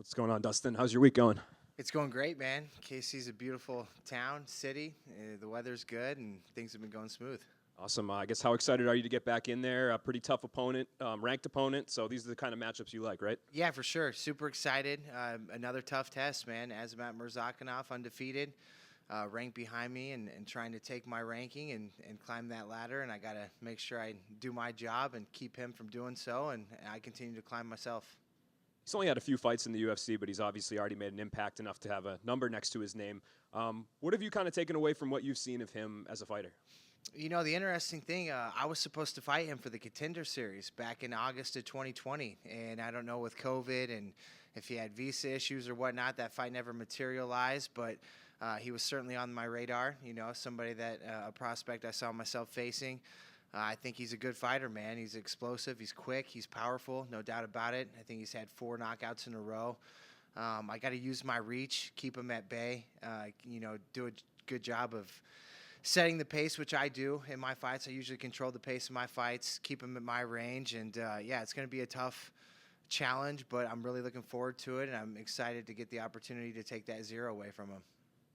What's going on, Dustin? How's your week going? It's going great, man. KC's a beautiful town, city. The weather's good, and things have been going smooth. Awesome. I guess how excited are you to get back in there? A pretty tough opponent, ranked opponent. So these are the kind of matchups you like, right? Yeah, for sure. Super excited. Another tough test, man. Azamat Murzakanov, undefeated, ranked behind me and trying to take my ranking and climb that ladder. And I got to make sure I do my job and keep him from doing so. And I continue to climb myself. He's only had a few fights in the UFC, but he's obviously already made an impact enough to have a number next to his name. What have you kind of taken away from what you've seen of him as a fighter? You know, the interesting thing, I was supposed to fight him for the Contender Series back in August of 2020. And I don't know with COVID and if he had visa issues or whatnot, that fight never materialized. But he was certainly on my radar, you know, somebody that a prospect I saw myself facing. I think he's a good fighter, man. He's explosive. He's quick. He's powerful, no doubt about it. I think he's had 4 knockouts in a row. I got to use my reach, keep him at bay, do a good job of setting the pace, which I do in my fights. I usually control the pace of my fights, keep him at my range. And, it's going to be a tough challenge, but I'm really looking forward to it, and I'm excited to get the opportunity to take that 0 away from him.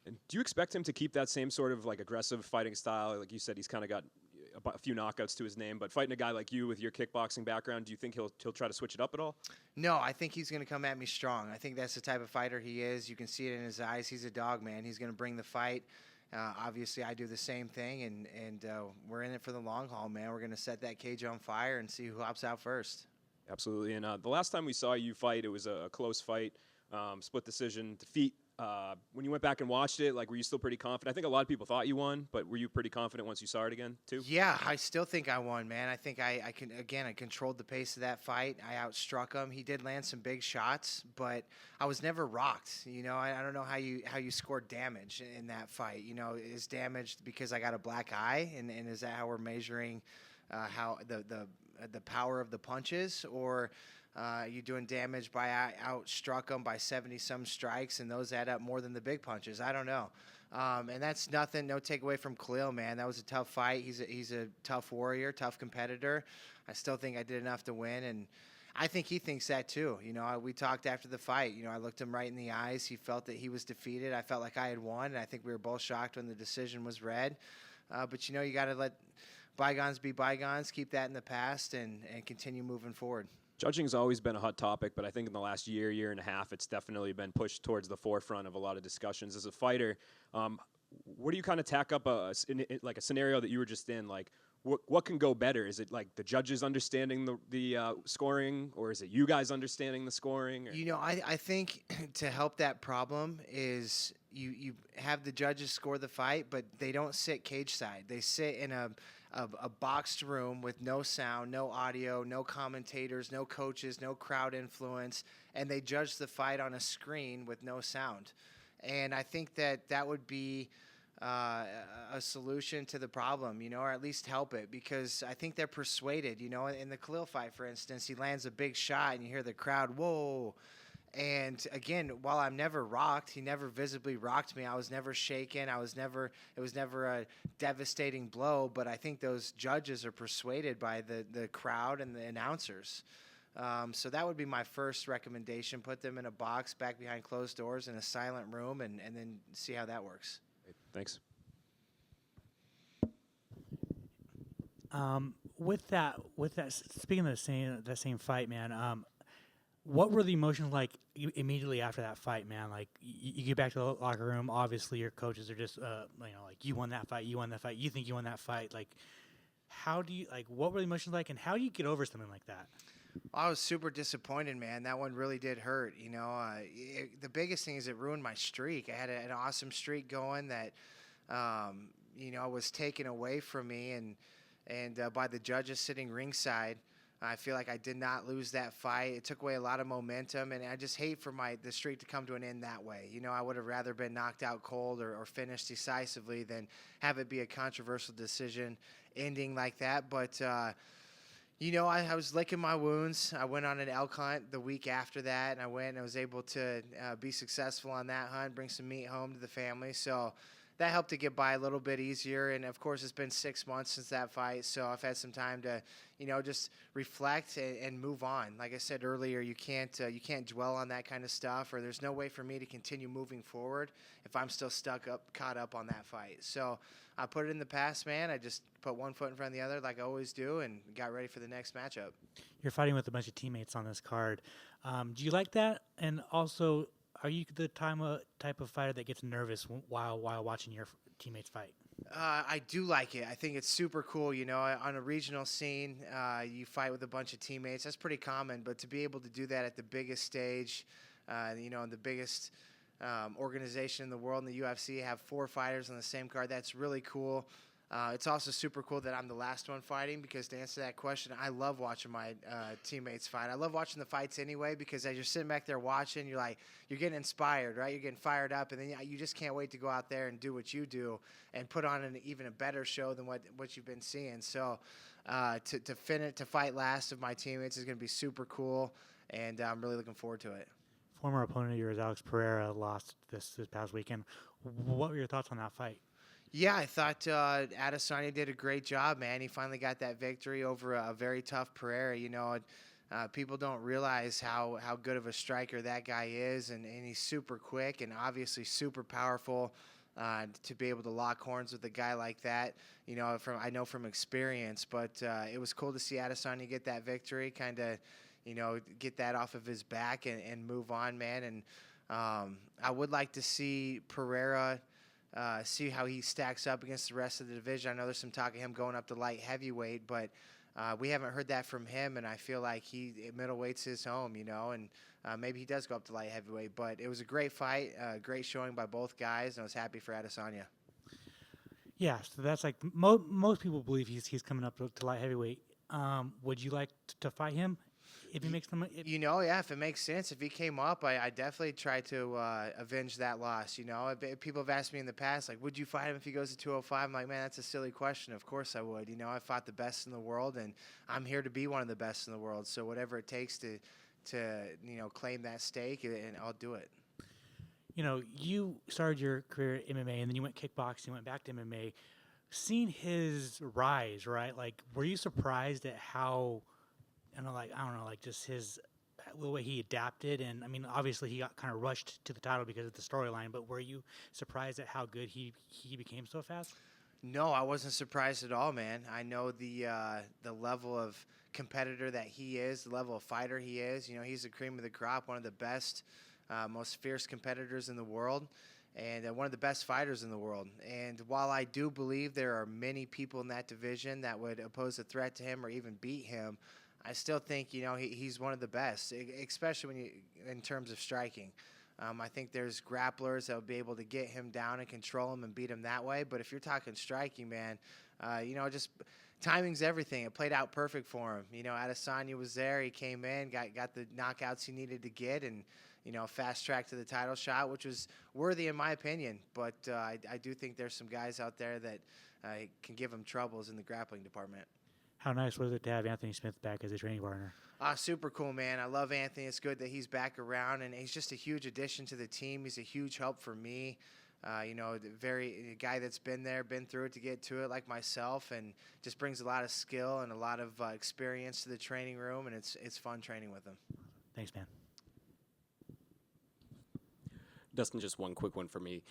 And do you expect him to keep that same sort of like aggressive fighting style? Like you said, he's kind of got a few knockouts to his name, but fighting a guy like you with your kickboxing background, do you think he'll try to switch it up at all? No, I think he's going to come at me strong. I think that's the type of fighter he is. You can see it in his eyes. He's a dog, man. He's going to bring the fight. Obviously, I do the same thing, and we're in it for the long haul, man. We're going to set that cage on fire and see who hops out first. Absolutely. And the last time we saw you fight, it was a close fight, split decision defeat. When you went back and watched it, like, were you still pretty confident? I think a lot of people thought you won, but were you pretty confident once you saw it again, too? Yeah, I still think I won, man. I think I controlled the pace of that fight. I outstruck him. He did land some big shots, but I was never rocked. You know, I don't know how you scored damage in that fight. You know, is damaged because I got a black eye, and is that how we're measuring how the power of the punches, or you doing damage by I outstruck him by 70-some strikes, and those add up more than the big punches? I don't know. And that's nothing, no takeaway from Khalil, man. That was a tough fight. He's a tough warrior, tough competitor. I still think I did enough to win, and I think he thinks that too. You know, we talked after the fight. You know, I looked him right in the eyes. He felt that he was defeated. I felt like I had won, and I think we were both shocked when the decision was read. But, you know, you got to let bygones be bygones, keep that in the past, and continue moving forward. Judging's always been a hot topic, but I think in the last year and a half, it's definitely been pushed towards the forefront of a lot of discussions. As a fighter, what do you kind of tack up like a scenario that you were just in? Like, what can go better? Is it like the judges understanding the scoring, or is it you guys understanding the scoring? Or? You know, I think to help that problem is you have the judges score the fight, but they don't sit cage side. They sit in a boxed room with no sound, no audio, no commentators, no coaches, no crowd influence, and they judge the fight on a screen with no sound. And I think that would be a solution to the problem, you know, or at least help it, because I think they're persuaded. You know, in the Khalil fight, for instance, he lands a big shot and you hear the crowd, whoa. And again, while I'm never rocked, he never visibly rocked me. I was never shaken. It was never a devastating blow. But I think those judges are persuaded by the crowd and the announcers. So that would be my first recommendation. Put them in a box back behind closed doors in a silent room, and then see how that works. Thanks. With that, speaking of the same fight, man. What were the emotions like immediately after that fight, man? Like, you get back to the locker room. Obviously, your coaches are just, like, you won that fight. You think you won that fight. Like, what were the emotions like, and how do you get over something like that? I was super disappointed, man. That one really did hurt. You know, the biggest thing is it ruined my streak. I had an awesome streak going that, was taken away from me, and by the judges sitting ringside. I feel like I did not lose that fight. It took away a lot of momentum, and I just hate for the streak to come to an end that way. You know, I would have rather been knocked out cold or finished decisively than have it be a controversial decision ending like that. But, I was licking my wounds. I went on an elk hunt the week after that, and I was able to be successful on that hunt, bring some meat home to the family. So that helped to get by a little bit easier. And of course, it's been 6 months since that fight, so I've had some time to, just reflect and move on. Like I said earlier, you can't dwell on that kind of stuff, or there's no way for me to continue moving forward if I'm still caught up on that fight. So I put it in the past, man. I just put one foot in front of the other, like I always do, and got ready for the next matchup. You're fighting with a bunch of teammates on this card. Do you like that? And also, are you the type of fighter that gets nervous while watching your teammates fight? I do like it. I think it's super cool. On a regional scene, you fight with a bunch of teammates. That's pretty common, but to be able to do that at the biggest stage, in the biggest organization in the world, in the UFC, have 4 fighters on the same card, that's really cool. It's also super cool that I'm the last one fighting, because to answer that question, I love watching my teammates fight. I love watching the fights anyway, because as you're sitting back there watching, you're getting inspired, right? You're getting fired up, and then you just can't wait to go out there and do what you do and put on even a better show than what you've been seeing. So to fight last of my teammates is going to be super cool, and I'm really looking forward to it. Former opponent of yours, Alex Pereira, lost this past weekend. What were your thoughts on that fight? Yeah, I thought Adesanya did a great job, man. He finally got that victory over a very tough Pereira. People don't realize how good of a striker that guy is, and he's super quick and obviously super powerful. To be able to lock horns with a guy like that, I know from experience. But it was cool to see Adesanya get that victory, kind of, get that off of his back and move on, man. And I would like to see Pereira. See how he stacks up against the rest of the division. I know there's some talk of him going up to light heavyweight, but we haven't heard that from him, and I feel like middleweight's his home, and maybe he does go up to light heavyweight. But it was a great fight, great showing by both guys, and I was happy for Adesanya. Yeah, so that's like most people believe he's coming up to light heavyweight. Would you like to fight him? If he makes them, if it makes sense, if he came up, I definitely try to avenge that loss. People have asked me in the past, like, would you fight him if he goes to 205? I'm like, man, that's a silly question. Of course I would. I fought the best in the world, and I'm here to be one of the best in the world. So whatever it takes to claim that stake, and I'll do it. You started your career in MMA, and then you went kickboxing, went back to MMA. Seeing his rise, right? Like, were you surprised at how? Just the way he adapted, and I mean, obviously he got kind of rushed to the title because of the storyline. But were you surprised at how good he became so fast? No, I wasn't surprised at all, man. I know the level of competitor that he is, the level of fighter he is. He's the cream of the crop, one of the best, most fierce competitors in the world, and one of the best fighters in the world. And while I do believe there are many people in that division that would pose a threat to him or even beat him, I still think, he's one of the best, especially in terms of striking. I think there's grapplers that will be able to get him down and control him and beat him that way. But if you're talking striking, man, just timing's everything. It played out perfect for him. Adesanya was there. He came in, got the knockouts he needed to get, and, fast track to the title shot, which was worthy in my opinion. But I do think there's some guys out there that can give him troubles in the grappling department. How nice was it to have Anthony Smith back as a training partner? Super cool, man. I love Anthony. It's good that he's back around, and he's just a huge addition to the team. He's a huge help for me. A guy that's been there, been through it to get to it, like myself, and just brings a lot of skill and a lot of experience to the training room, and it's fun training with him. Thanks, man. Dustin, just one quick one for me.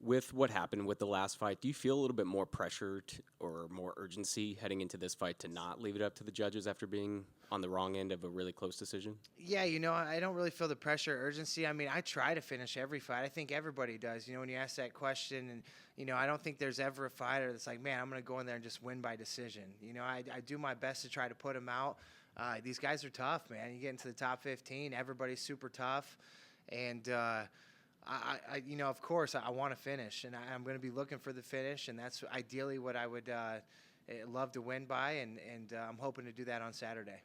With what happened with the last fight, do you feel a little bit more pressure or more urgency heading into this fight to not leave it up to the judges after being on the wrong end of a really close decision? Yeah, I don't really feel the pressure or urgency. I mean, I try to finish every fight. I think everybody does. When you ask that question, and, I don't think there's ever a fighter that's like, man, I'm going to go in there and just win by decision. I do my best to try to put them out. These guys are tough, man. You get into the top 15, everybody's super tough. And, of course, I want to finish, and I'm going to be looking for the finish, and that's ideally what I would love to win by, and I'm hoping to do that on Saturday.